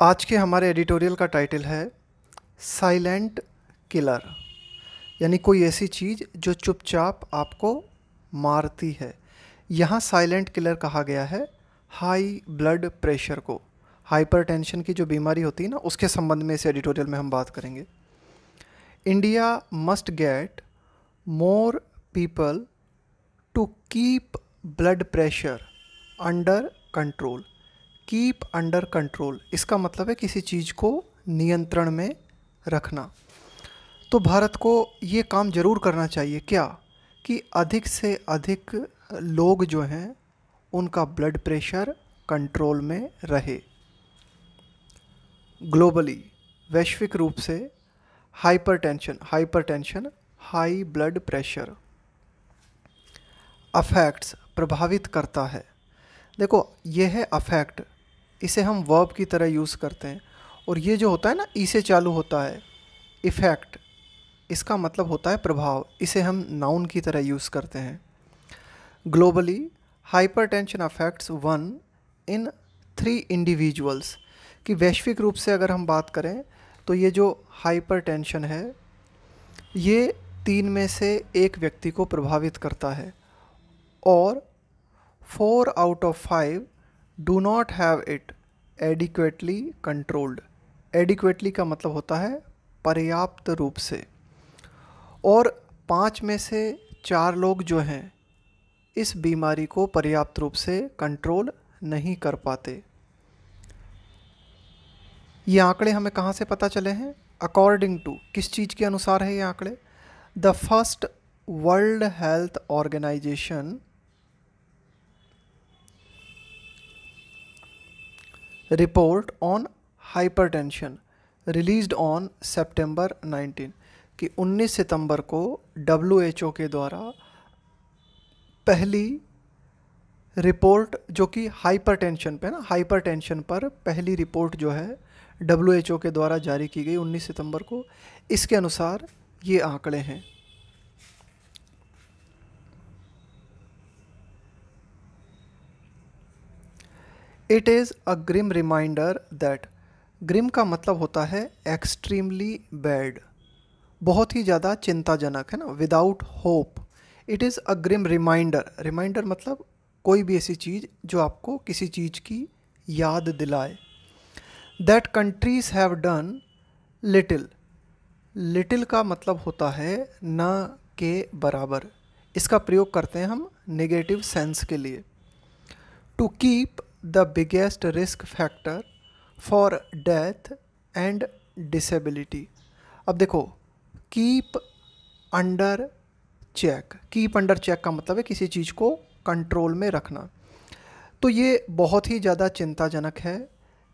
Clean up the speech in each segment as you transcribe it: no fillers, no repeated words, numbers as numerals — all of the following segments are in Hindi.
आज के हमारे एडिटोरियल का टाइटल है साइलेंट किलर, यानी कोई ऐसी चीज़ जो चुपचाप आपको मारती है। यहाँ साइलेंट किलर कहा गया है हाई ब्लड प्रेशर को। हाइपरटेंशन की जो बीमारी होती है ना, उसके संबंध में इस एडिटोरियल में हम बात करेंगे। India must get more people to keep blood pressure under control. Keep under control, इसका मतलब है किसी चीज़ को नियंत्रण में रखना। तो भारत को ये काम ज़रूर करना चाहिए क्या, कि अधिक से अधिक लोग जो हैं उनका ब्लड प्रेशर कंट्रोल में रहे। ग्लोबली, वैश्विक रूप से hypertension high blood pressure affects, प्रभावित करता है। देखो, ये है अफेक्ट, इसे हम वर्ब की तरह यूज़ करते हैं। और ये जो होता है ना, ई से चालू होता है, इफ़ेक्ट, इसका मतलब होता है प्रभाव, इसे हम नाउन की तरह यूज़ करते हैं। Globally hypertension affects 1 in 3 individuals, कि वैश्विक रूप से अगर हम बात करें तो ये जो हाइपरटेंशन है ये 3 में से 1 व्यक्ति को प्रभावित करता है। और 4 out of 5 do not have it adequately controlled. Adequately का मतलब होता है पर्याप्त रूप से। और 5 में से 4 लोग जो हैं इस बीमारी को पर्याप्त रूप से कंट्रोल नहीं कर पाते। ये आंकड़े हमें कहाँ से पता चले हैं? अकॉर्डिंग टू, किस चीज़ के अनुसार है ये आंकड़े? The first world health organisation report on hypertension released on September 19, कि 19 सितंबर को WHO के द्वारा पहली रिपोर्ट, जो कि हाइपरटेंशन पे ना, हाइपरटेंशन पर पहली रिपोर्ट जो है WHO के द्वारा जारी की गई 19 सितंबर को। इसके अनुसार ये आंकड़े हैं। It is a grim reminder that, grim का मतलब होता है एक्सट्रीमली बैड, बहुत ही ज़्यादा चिंताजनक, है ना, without hope. It is a grim reminder, reminder मतलब कोई भी ऐसी चीज़ जो आपको किसी चीज़ की याद दिलाए। That countries have done little, little का मतलब होता है न के बराबर, इसका प्रयोग करते हैं हम नेगेटिव सेंस के लिए। To keep the biggest risk factor for death and disability. अब देखो, keep under check, keep under check का मतलब है किसी चीज़ को कंट्रोल में रखना। तो ये बहुत ही ज़्यादा चिंताजनक है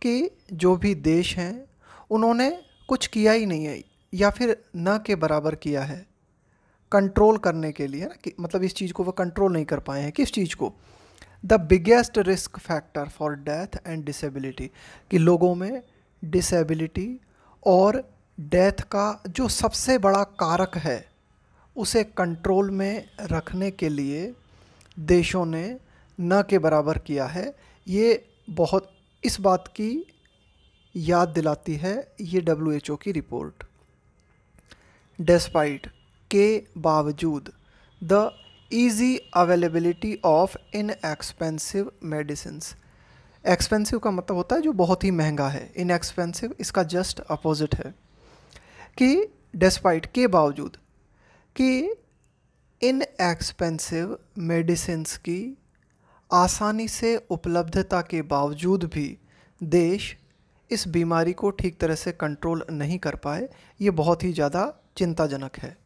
कि जो भी देश हैं उन्होंने कुछ किया ही नहीं है, या फिर न के बराबर किया है कंट्रोल करने के लिए, ना, कि मतलब इस चीज़ को वो कंट्रोल नहीं कर पाए हैं। किस चीज़ को? The biggest risk factor for death and disability, कि लोगों में डिसेबिलिटी और डेथ का जो सबसे बड़ा कारक है उसे कंट्रोल में रखने के लिए देशों ने न के बराबर किया है। ये बहुत इस बात की याद दिलाती है ये WHO की रिपोर्ट। डेस्पाइट, के बावजूद, the easy availability of inexpensive medicines. Expensive का मतलब होता है जो बहुत ही महंगा है, इनएक्सपेंसिव इसका जस्ट अपोजिट है। कि डेस्पाइट, के बावजूद, कि इनएक्सपेंसिव मेडिसिन्स की आसानी से उपलब्धता के बावजूद भी देश इस बीमारी को ठीक तरह से कंट्रोल नहीं कर पाए। ये बहुत ही ज़्यादा चिंताजनक है।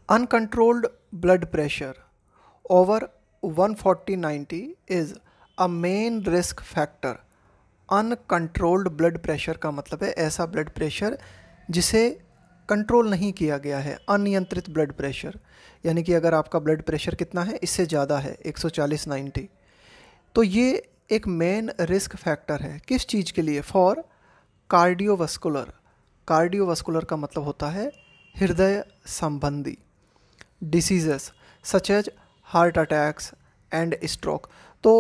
Uncontrolled blood pressure over 140/90 is a main risk factor. Uncontrolled blood pressure का मतलब है ऐसा ब्लड प्रेशर जिसे कंट्रोल नहीं किया गया है, अनियंत्रित ब्लड प्रेशर। यानी कि अगर आपका ब्लड प्रेशर कितना है, इससे ज़्यादा है 140/90, तो ये एक मेन रिस्क फैक्टर है। किस चीज़ के लिए? फॉर कार्डियोवास्कुलर, कार्डियोवास्कुलर का मतलब होता है हृदय संबंधी diseases such as heart attacks, and stroke. तो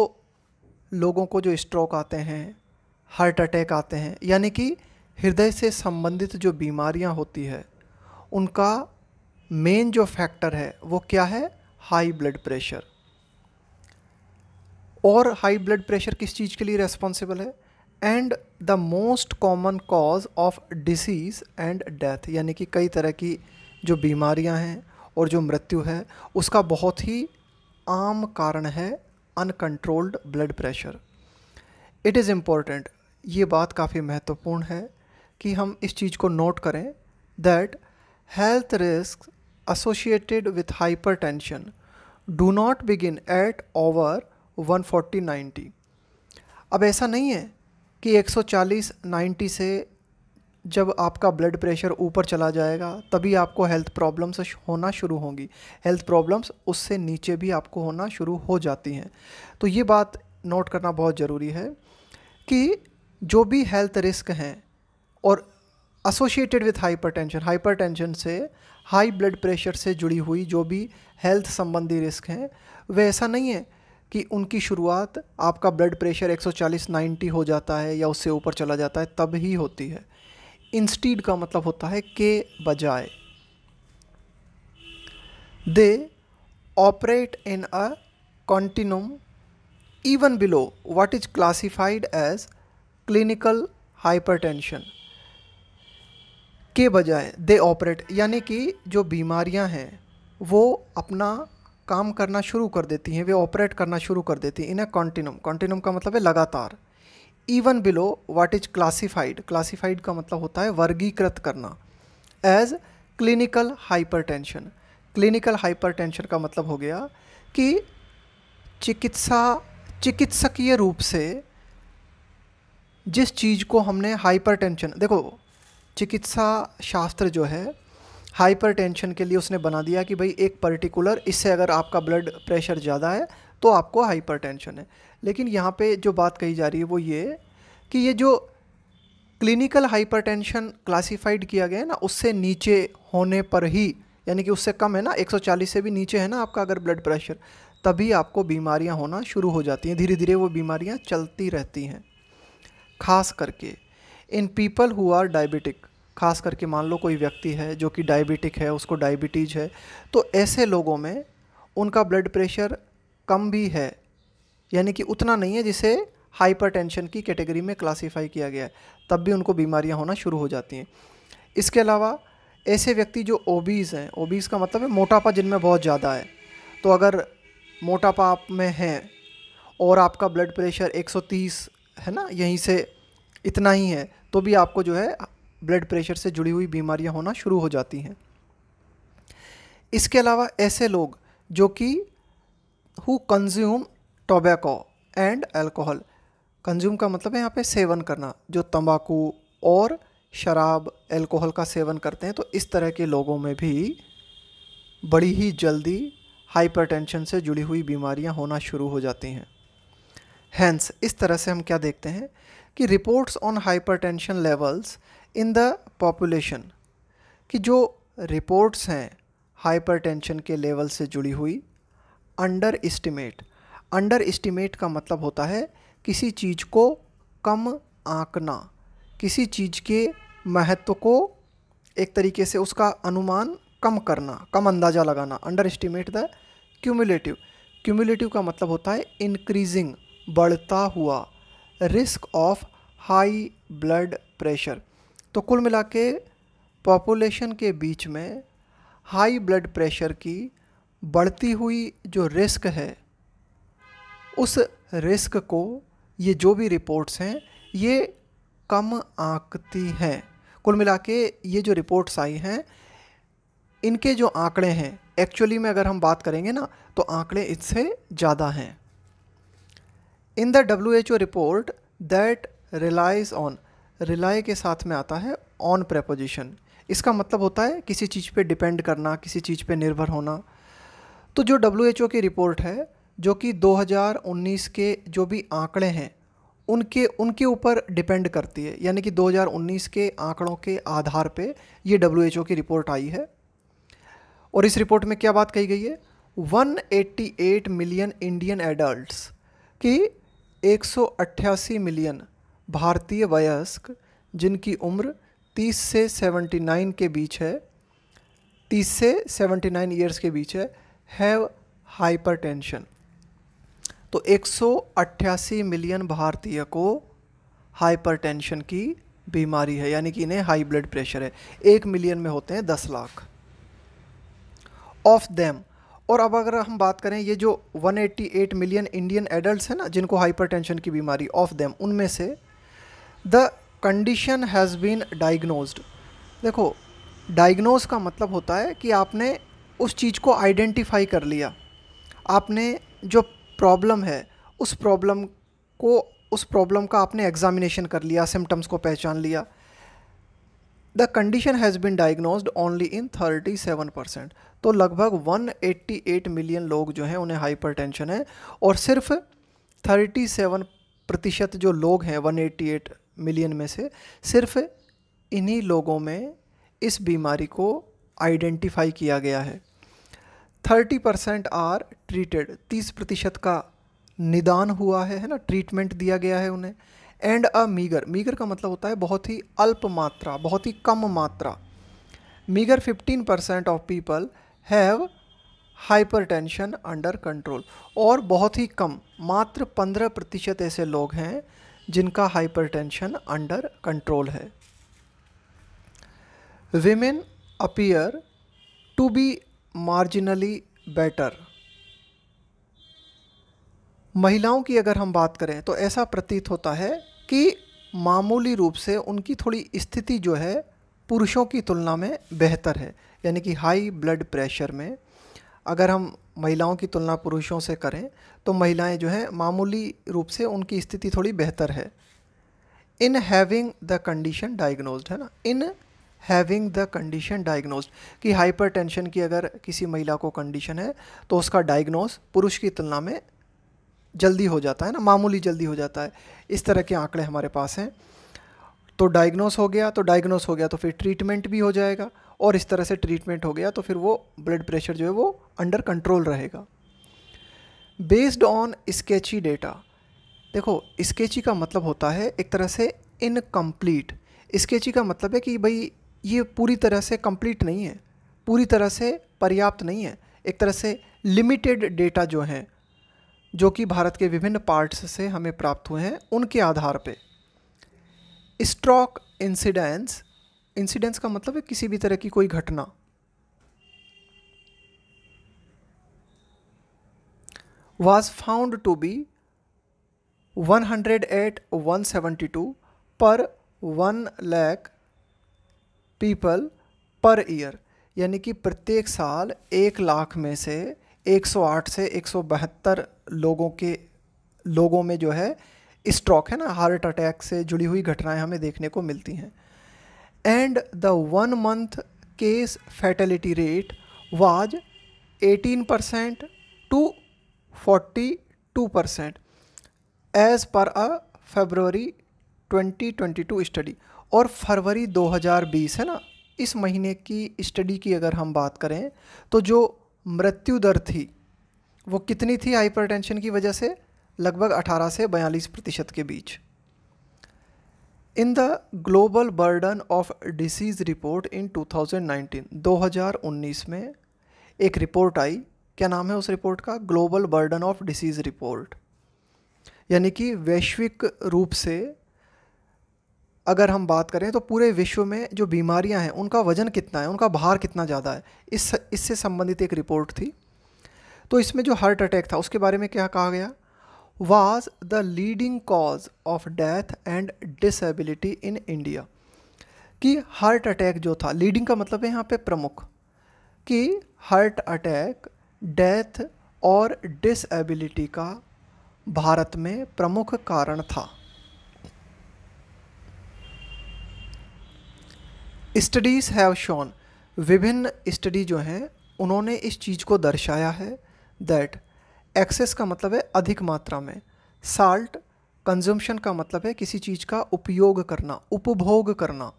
लोगों को जो स्ट्रोक आते हैं, हार्ट अटैक आते हैं, यानी कि हृदय से संबंधित जो बीमारियां होती है उनका मेन जो फैक्टर है वो क्या है? High blood pressure. और हाई ब्लड प्रेशर किस चीज़ के लिए रेस्पॉन्सिबल है? And the most common cause of disease and death, यानी कि कई तरह की जो बीमारियां हैं और जो मृत्यु है उसका बहुत ही आम कारण है uncontrolled blood pressure. It is important, ये बात काफ़ी महत्वपूर्ण है कि हम इस चीज़ को नोट करें that health risk associated with hypertension do not begin at over 140/90। अब ऐसा नहीं है कि 140/90 से जब आपका ब्लड प्रेशर ऊपर चला जाएगा तभी आपको हेल्थ प्रॉब्लम्स होना शुरू होंगी। हेल्थ प्रॉब्लम्स उससे नीचे भी आपको होना शुरू हो जाती हैं। तो ये बात नोट करना बहुत ज़रूरी है कि जो भी हेल्थ रिस्क हैं और एसोसिएटेड विथ हाइपरटेंशन से, हाई ब्लड प्रेशर से जुड़ी हुई जो भी हेल्थ संबंधी रिस्क हैं, वे ऐसा नहीं है कि उनकी शुरुआत आपका ब्लड प्रेशर 140/90 हो जाता है या उससे ऊपर चला जाता है तब ही होती है। इंस्टीड का मतलब होता है के बजाय। They operate in a continuum even below what is classified as clinical hypertension के बजाय दे ऑपरेट, यानी कि जो बीमारियां हैं वो अपना काम करना शुरू कर देती हैं, वे ऑपरेट करना शुरू कर देती हैं इन अ कॉन्टिन्यूम का मतलब है लगातार। Even below what is classified का मतलब होता है वर्गीकृत करना, एज क्लिनिकल हाइपरटेंशन का मतलब हो गया कि चिकित्सकीय रूप से जिस चीज़ को हमने हाइपरटेंशन, देखो चिकित्सा शास्त्र जो है हाइपरटेंशन के लिए उसने बना दिया कि भाई एक पर्टिकुलर, इससे अगर आपका ब्लड प्रेशर ज़्यादा है तो आपको हाइपरटेंशन है। लेकिन यहाँ पे जो बात कही जा रही है वो ये कि ये जो क्लिनिकल हाइपरटेंशन क्लासिफाइड किया गया है ना, उससे नीचे होने पर ही, यानी कि उससे कम है ना, 140 से भी नीचे है ना आपका अगर ब्लड प्रेशर, तभी आपको बीमारियां होना शुरू हो जाती हैं। धीरे धीरे वो बीमारियां चलती रहती हैं। खास करके in people who are diabetic, खास करके मान लो कोई व्यक्ति है जो कि डायबिटिक है, उसको डायबिटीज़ है, तो ऐसे लोगों में उनका ब्लड प्रेशर कम भी है, यानी कि उतना नहीं है जिसे हाइपरटेंशन की कैटेगरी में क्लासीफाई किया गया है, तब भी उनको बीमारियां होना शुरू हो जाती हैं। इसके अलावा ऐसे व्यक्ति जो ओबीज़ हैं, ओबीज़ का मतलब है मोटापा जिनमें बहुत ज़्यादा है, तो अगर मोटापा आप में है और आपका ब्लड प्रेशर 130 है ना, यहीं से इतना ही है, तो भी आपको जो है ब्लड प्रेशर से जुड़ी हुई बीमारियां होना शुरू हो जाती हैं। इसके अलावा ऐसे लोग जो कि who consume tobacco and alcohol, consume का मतलब है यहाँ पे सेवन करना, जो तंबाकू और शराब अल्कोहल का सेवन करते हैं, तो इस तरह के लोगों में भी बड़ी ही जल्दी हाइपरटेंशन से जुड़ी हुई बीमारियां होना शुरू हो जाती हैं। हैंस इस तरह से हम क्या देखते हैं कि reports on hypertension levels in the population, कि जो रिपोर्ट्स हैं हाइपरटेंशन के लेवल से जुड़ी हुई, अंडर एस्टिमेट का मतलब होता है किसी चीज़ को कम आंकना, किसी चीज़ के महत्व को एक तरीके से उसका अनुमान कम करना, कम अंदाज़ा लगाना। अंडर एस्टिमेट द क्यूमुलेटिव का मतलब होता है इंक्रीजिंग, बढ़ता हुआ, risk of high blood pressure. तो कुल मिला के पॉपुलेशन के बीच में हाई ब्लड प्रेशर की बढ़ती हुई जो रिस्क है, उस रिस्क को ये जो भी रिपोर्ट्स हैं ये कम आंकती हैं। कुल मिला के ये जो रिपोर्ट्स आई हैं, इनके जो आंकड़े हैं एक्चुअली में अगर हम बात करेंगे ना, तो आंकड़े इससे ज़्यादा हैं। In the WHO report that released on, release के साथ में आता है ऑन प्रेपोजिशन, इसका मतलब होता है किसी चीज़ पे डिपेंड करना, किसी चीज़ पे निर्भर होना। तो जो WHO की रिपोर्ट है, जो कि 2019 के जो भी आंकड़े हैं उनके ऊपर डिपेंड करती है, यानी कि 2019 के आंकड़ों के आधार पे ये WHO की रिपोर्ट आई है। और इस रिपोर्ट में क्या बात कही गई है? 188 मिलियन इंडियन एडल्ट्स की 188 मिलियन भारतीय वयस्क जिनकी उम्र 30 से 79 के बीच है, 30 से 79 ईयर्स के बीच है, हैव हाइपरटेंशन। तो 188 मिलियन भारतीय को हाइपरटेंशन की बीमारी है, यानी कि इन्हें हाई ब्लड प्रेशर है। 1 मिलियन में होते हैं 10 लाख ऑफ देम। और अब अगर हम बात करें ये जो 188 मिलियन इंडियन एडल्ट्स हैं ना जिनको हाइपरटेंशन की बीमारी, ऑफ देम उनमें से the condition has been diagnosed. देखो, डायग्नोज का मतलब होता है कि आपने उस चीज़ को आइडेंटिफाई कर लिया, आपने जो प्रॉब्लम है उस प्रॉब्लम का आपने एग्जामिनेशन कर लिया, सिम्टम्स को पहचान लिया। The condition has been diagnosed only in 37%। तो लगभग 188 मिलियन लोग जो हैं उन्हें हाइपरटेंशन है, और सिर्फ 37% जो लोग हैं 188 मिलियन में से, सिर्फ इन्हीं लोगों में इस बीमारी को आइडेंटिफाई किया गया है। 30% आर ट्रीटेड, 30% का निदान हुआ है ना, ट्रीटमेंट दिया गया है उन्हें। एंड अ मीगर का मतलब होता है बहुत ही अल्प मात्रा, बहुत ही कम मात्रा। Meagre 15% of people have hypertension under control, और बहुत ही कम, मात्र 15% ऐसे लोग हैं जिनका हाइपरटेंशन अंडर कंट्रोल है। Women appear to be marginally better. महिलाओं की अगर हम बात करें तो ऐसा प्रतीत होता है कि मामूली रूप से उनकी थोड़ी स्थिति जो है पुरुषों की तुलना में बेहतर है। यानी कि हाई ब्लड प्रेशर में अगर हम महिलाओं की तुलना पुरुषों से करें तो महिलाएं जो हैं मामूली रूप से उनकी स्थिति थोड़ी बेहतर है। In having the condition diagnosed, है ना, in having the condition diagnosed, कि हाइपरटेंशन की अगर किसी महिला को कंडीशन है तो उसका डायग्नोज पुरुष की तुलना में जल्दी हो जाता है ना, मामूली जल्दी हो जाता है। इस तरह के आंकड़े हमारे पास हैं। तो डायग्नोस हो गया तो फिर ट्रीटमेंट भी हो जाएगा, और इस तरह से ट्रीटमेंट हो गया तो फिर वो ब्लड प्रेशर जो है वो अंडर कंट्रोल रहेगा। बेस्ड ऑन स्केची डेटा, देखो स्केची का मतलब होता है एक तरह से इनकम्प्लीट। स्केची का मतलब है कि भाई ये पूरी तरह से कंप्लीट नहीं है, पूरी तरह से पर्याप्त नहीं है, एक तरह से लिमिटेड डेटा जो हैं, जो कि भारत के विभिन्न पार्ट्स से हमें प्राप्त हुए हैं, उनके आधार पे स्ट्रोक इंसिडेंस का मतलब है किसी भी तरह की कोई घटना, was found to be 108-172 पर 1 लाख पीपल पर ईयर, यानी कि प्रत्येक साल 1 लाख में से 108 से 172 लोगों में जो है स्ट्रोक, है ना, हार्ट अटैक से जुड़ी हुई घटनाएं हमें देखने को मिलती हैं। And the 1 month case fatality rate was 18% to 42% as per a February 2022 study. और फरवरी 2020, है ना, इस महीने की स्टडी की अगर हम बात करें तो जो मृत्यु दर थी वो कितनी थी हाइपरटेंशन की वजह से? लगभग 18 से 42% के बीच। In the global burden of disease report in 2019 में एक रिपोर्ट आई, क्या नाम है उस रिपोर्ट का? Global burden of disease report. यानी कि वैश्विक रूप से अगर हम बात करें तो पूरे विश्व में जो बीमारियां हैं उनका वजन कितना है, उनका भार कितना ज़्यादा है, इससे संबंधित एक रिपोर्ट थी। तो इसमें जो हार्ट अटैक था उसके बारे में क्या कहा गया? Was the leading cause of death and disability in India. कि हार्ट अटैक जो था, लीडिंग का मतलब है यहाँ पे प्रमुख, कि हार्ट अटैक, डेथ और डिसेबिलिटी का भारत में प्रमुख कारण था। स्टडीज़ हैव शोन, विभिन्न स्टडी जो हैं उन्होंने इस चीज़ को दर्शाया है दैट एक्सेस का मतलब है अधिक मात्रा में, साल्ट कंजम्पशन का मतलब है किसी चीज़ का उपयोग करना, उपभोग करना,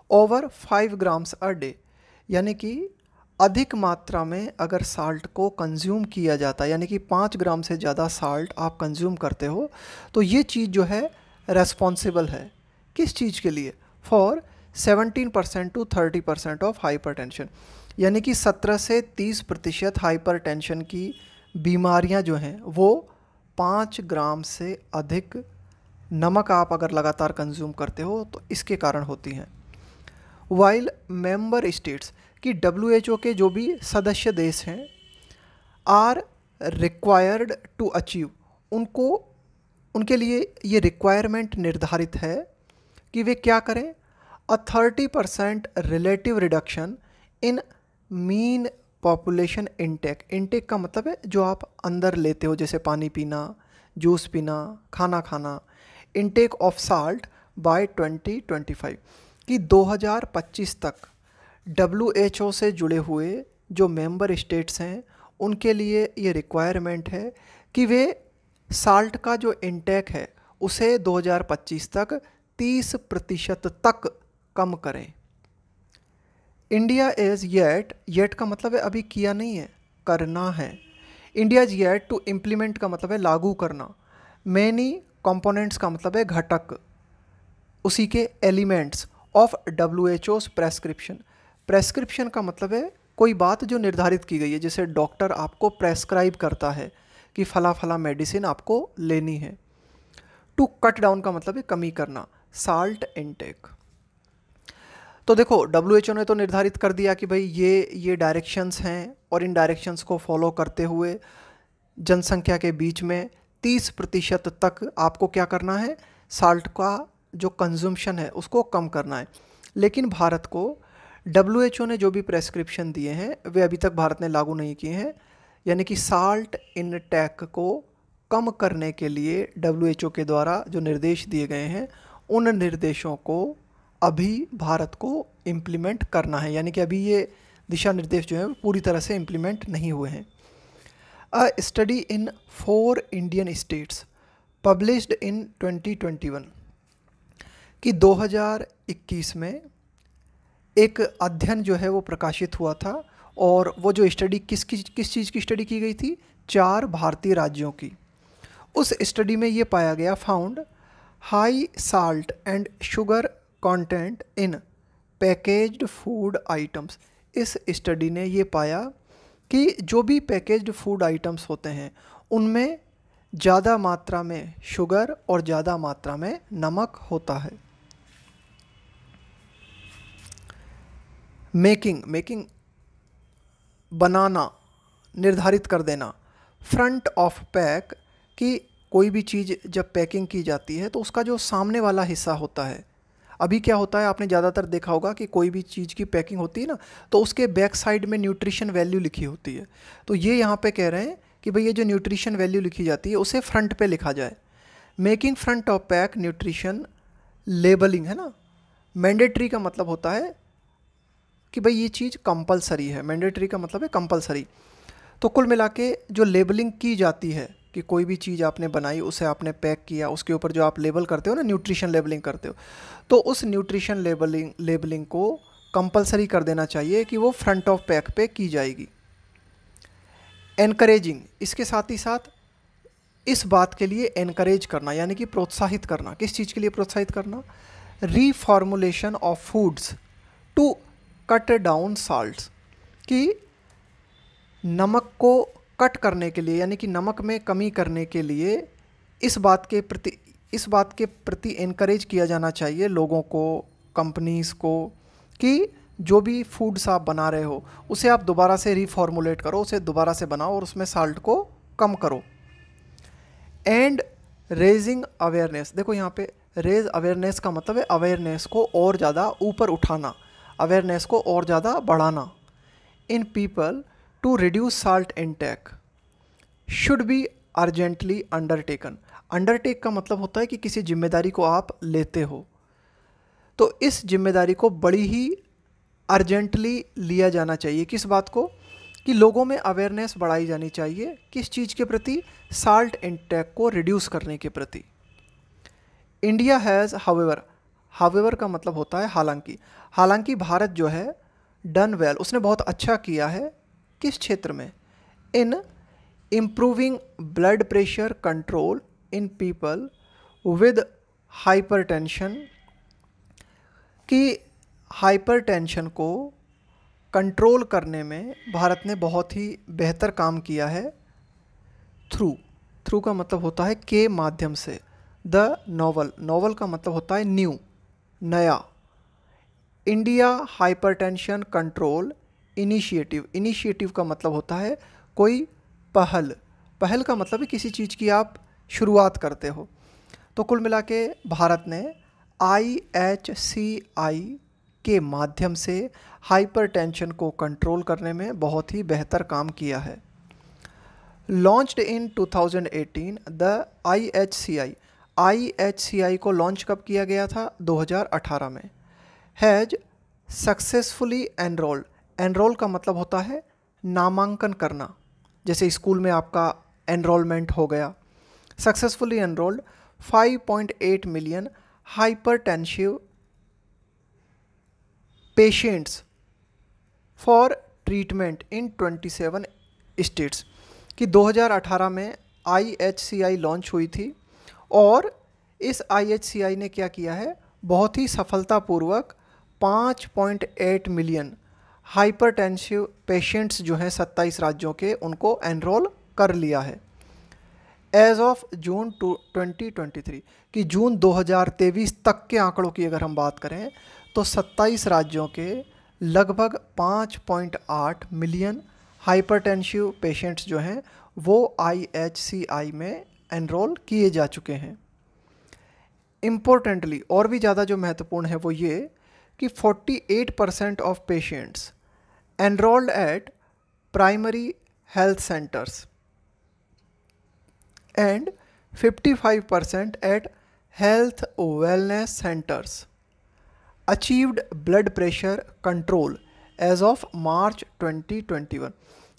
ओवर 5 ग्राम्स अ डे, यानी कि अधिक मात्रा में अगर साल्ट को कंज्यूम किया जाता है, यानी कि 5 ग्राम से ज़्यादा साल्ट आप कंज्यूम करते हो, तो ये चीज़ जो है रेस्पॉन्सिबल है किस चीज़ के लिए? फॉर 17% टू 30% ऑफ हाइपरटेंशन, यानी कि 17 से 30% हाइपरटेंशन की बीमारियां जो हैं वो 5 ग्राम से अधिक नमक आप अगर लगातार कंज्यूम करते हो तो इसके कारण होती हैं। वाइल मेंबर स्टेट्स कि WHO के जो भी सदस्य देश हैं आर रिक्वायर्ड टू अचीव, उनके लिए ये रिक्वायरमेंट निर्धारित है कि वे क्या करें? अ 30% relative reduction in mean population intake का मतलब है जो आप अंदर लेते हो, जैसे पानी पीना, जूस पीना, खाना खाना, इंटेक ऑफ साल्ट बाय 2025 कि 2025 तक WHO से जुड़े हुए जो मेंबर स्टेट्स हैं उनके लिए ये रिक्वायरमेंट है कि वे साल्ट का जो इंटेक है उसे 2025 तक 30% तक कम करें। इंडिया इज़ येट का मतलब है अभी किया नहीं है, करना है। India is yet to implement का मतलब है लागू करना। मैनी कंपोनेंट्स का मतलब है घटक, उसी के एलिमेंट्स ऑफ WHO's प्रेस्क्रिप्शन का मतलब है कोई बात जो निर्धारित की गई है, जैसे डॉक्टर आपको प्रेस्क्राइब करता है कि फला फला मेडिसिन आपको लेनी है। टू कट डाउन का मतलब है कमी करना, साल्ट इनटेक। तो देखो WHO ने तो निर्धारित कर दिया कि भाई ये डायरेक्शंस हैं और इन डायरेक्शंस को फॉलो करते हुए जनसंख्या के बीच में 30% तक आपको क्या करना है? साल्ट का जो कंजम्पशन है उसको कम करना है। लेकिन भारत को WHO ने जो भी प्रेस्क्रिप्शन दिए हैं वे अभी तक भारत ने लागू नहीं किए हैं, यानी कि साल्ट इनटेक को कम करने के लिए WHO के द्वारा जो निर्देश दिए गए हैं उन निर्देशों को अभी भारत को इम्प्लीमेंट करना है, यानी कि अभी ये दिशा निर्देश जो हैं पूरी तरह से इम्प्लीमेंट नहीं हुए हैं। अ study in 4 Indian states published in 2021 कि 2021 में एक अध्ययन जो है वो प्रकाशित हुआ था, और वो जो स्टडी किस चीज़ की स्टडी की गई थी? 4 भारतीय राज्यों की। उस स्टडी में ये पाया गया, found high salt and sugar content in packaged food items. इस स्टडी ने ये पाया कि जो भी पैकेज्ड फूड आइटम्स होते हैं उनमें ज़्यादा मात्रा में शुगर और ज़्यादा मात्रा में नमक होता है। मेकिंग बनाना, निर्धारित कर देना। फ्रंट ऑफ पैक कि कोई भी चीज़ जब पैकिंग की जाती है तो उसका जो सामने वाला हिस्सा होता है, अभी क्या होता है आपने ज़्यादातर देखा होगा कि कोई भी चीज़ की पैकिंग होती है ना तो उसके बैक साइड में न्यूट्रिशन वैल्यू लिखी होती है। तो ये यहाँ पे कह रहे हैं कि भाई ये जो न्यूट्रिशन वैल्यू लिखी जाती है उसे फ्रंट पे लिखा जाए। Making front of pack nutrition labelling है ना। मैंडेटरी का मतलब होता है कि भाई ये चीज़ कंपलसरी है, मैंडेटरी का मतलब है कंपलसरी। तो कुल मिला के जो लेबलिंग की जाती है कि कोई भी चीज़ आपने बनाई, उसे आपने पैक किया, उसके ऊपर जो आप लेबल करते हो ना, न्यूट्रिशन लेबलिंग करते हो, तो उस न्यूट्रिशन लेबलिंग को कंपलसरी कर देना चाहिए कि वो फ्रंट ऑफ पैक पे की जाएगी। एनकरेजिंग, इसके साथ ही साथ इस बात के लिए एनकरेज करना, यानी कि प्रोत्साहित करना। किस चीज़ के लिए प्रोत्साहित करना? Reformulation of foods to cut down salts कि नमक को कट करने के लिए, यानी कि नमक में कमी करने के लिए इस बात के प्रति एनकरेज किया जाना चाहिए लोगों को, कंपनीज़ को, कि जो भी फूड्स आप बना रहे हो उसे आप दोबारा से रीफॉर्मुलेट करो, उसे दोबारा से बनाओ और उसमें साल्ट को कम करो। एंड रेजिंग अवेयरनेस, देखो यहाँ पे रेज अवेयरनेस का मतलब है अवेयरनेस को और ज़्यादा ऊपर उठाना, अवेयरनेस को और ज़्यादा बढ़ाना। In people to reduce salt intake should be urgently undertaken. Undertake का मतलब होता है कि किसी जिम्मेदारी को आप लेते हो, तो इस जिम्मेदारी को बड़ी ही अर्जेंटली लिया जाना चाहिए। किस बात को? कि लोगों में अवेयरनेस बढ़ाई जानी चाहिए। किस चीज़ के प्रति? साल्ट इनटेक को रिड्यूस करने के प्रति। इंडिया हैज़ हावेवर का मतलब होता है हालांकि भारत जो है डन वेल, उसने बहुत अच्छा किया है। किस क्षेत्र में? In improving blood pressure control in people with hypertension, कि हाइपरटेंशन को कंट्रोल करने में भारत ने बहुत ही बेहतर काम किया है। थ्रू, थ्रू का मतलब होता है के माध्यम से। द नोवल, नोवल का मतलब होता है न्यू, नया। India hypertension control initiative, initiative का मतलब होता है कोई पहल, पहल का मतलब है किसी चीज़ की आप शुरुआत करते हो। तो कुल मिला के भारत ने IHCI के माध्यम से हाइपरटेंशन को कंट्रोल करने में बहुत ही बेहतर काम किया है। Launched in 2018 the IHCI, IHCI को लॉन्च कब किया गया था? 2018 में। हैज़ सक्सेसफुली एनरोल्ड, एनरोल का मतलब होता है नामांकन करना, जैसे स्कूल में आपका एनरोलमेंट हो गया। Successfully enrolled 5.8 million hypertensive patients for treatment in 27 states, कि 2018 में IHCI लॉन्च हुई थी और इस IHCI ने क्या किया है, बहुत ही सफलतापूर्वक 5.8 मिलियन हाइपरटेंसिव पेशेंट्स जो हैं 27 राज्यों के, उनको एनरोल कर लिया है। एज ऑफ जून 2023, कि जून 2023 तक के आंकड़ों की अगर हम बात करें तो 27 राज्यों के लगभग 5.8 मिलियन हाइपरटेंसिव पेशेंट्स जो हैं वो IHCI में एनरोल किए जा चुके हैं। इम्पोर्टेंटली, और भी ज़्यादा जो महत्वपूर्ण है वो ये कि 48% of patients enrolled at primary health centres and 55% at health wellness centres achieved blood pressure control as of March 2021,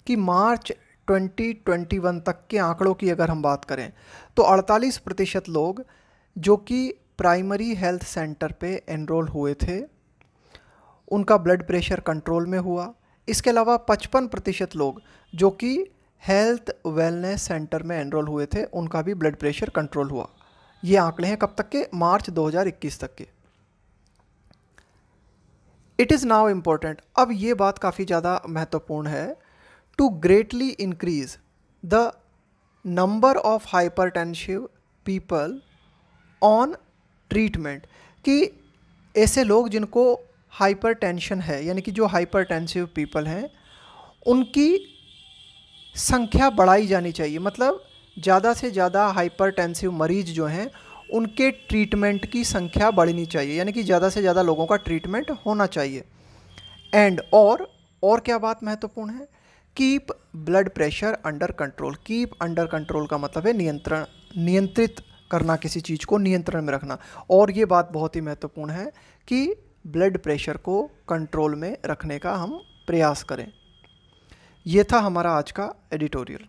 कि मार्च 2021 तक के आंकड़ों की अगर हम बात करें तो 48% लोग जो कि प्राइमरी हेल्थ सेंटर पे एनरोल हुए थे उनका ब्लड प्रेशर कंट्रोल में हुआ। इसके अलावा 55% लोग जो कि हेल्थ वेलनेस सेंटर में एनरोल हुए थे उनका भी ब्लड प्रेशर कंट्रोल हुआ। ये आंकड़े हैं कब तक के? मार्च 2021 तक के। इट इज़ नाउ इम्पोर्टेंट, अब ये बात काफ़ी ज़्यादा महत्वपूर्ण है, to greatly increase the number of hypertensive people on treatment, कि ऐसे लोग जिनको हाइपरटेंशन है, यानी कि जो हाइपरटेंसिव पीपल हैं उनकी संख्या बढ़ाई जानी चाहिए। मतलब ज़्यादा से ज़्यादा हाइपरटेंसिव मरीज जो हैं उनके ट्रीटमेंट की संख्या बढ़नी चाहिए, यानी कि ज़्यादा से ज़्यादा लोगों का ट्रीटमेंट होना चाहिए। एंड और क्या बात महत्वपूर्ण है? Keep blood pressure under control. Keep under control का मतलब है नियंत्रण, नियंत्रित करना, किसी चीज़ को नियंत्रण में रखना। और ये बात बहुत ही महत्वपूर्ण है कि ब्लड प्रेशर को कंट्रोल में रखने का हम प्रयास करें। ये था हमारा आज का एडिटोरियल।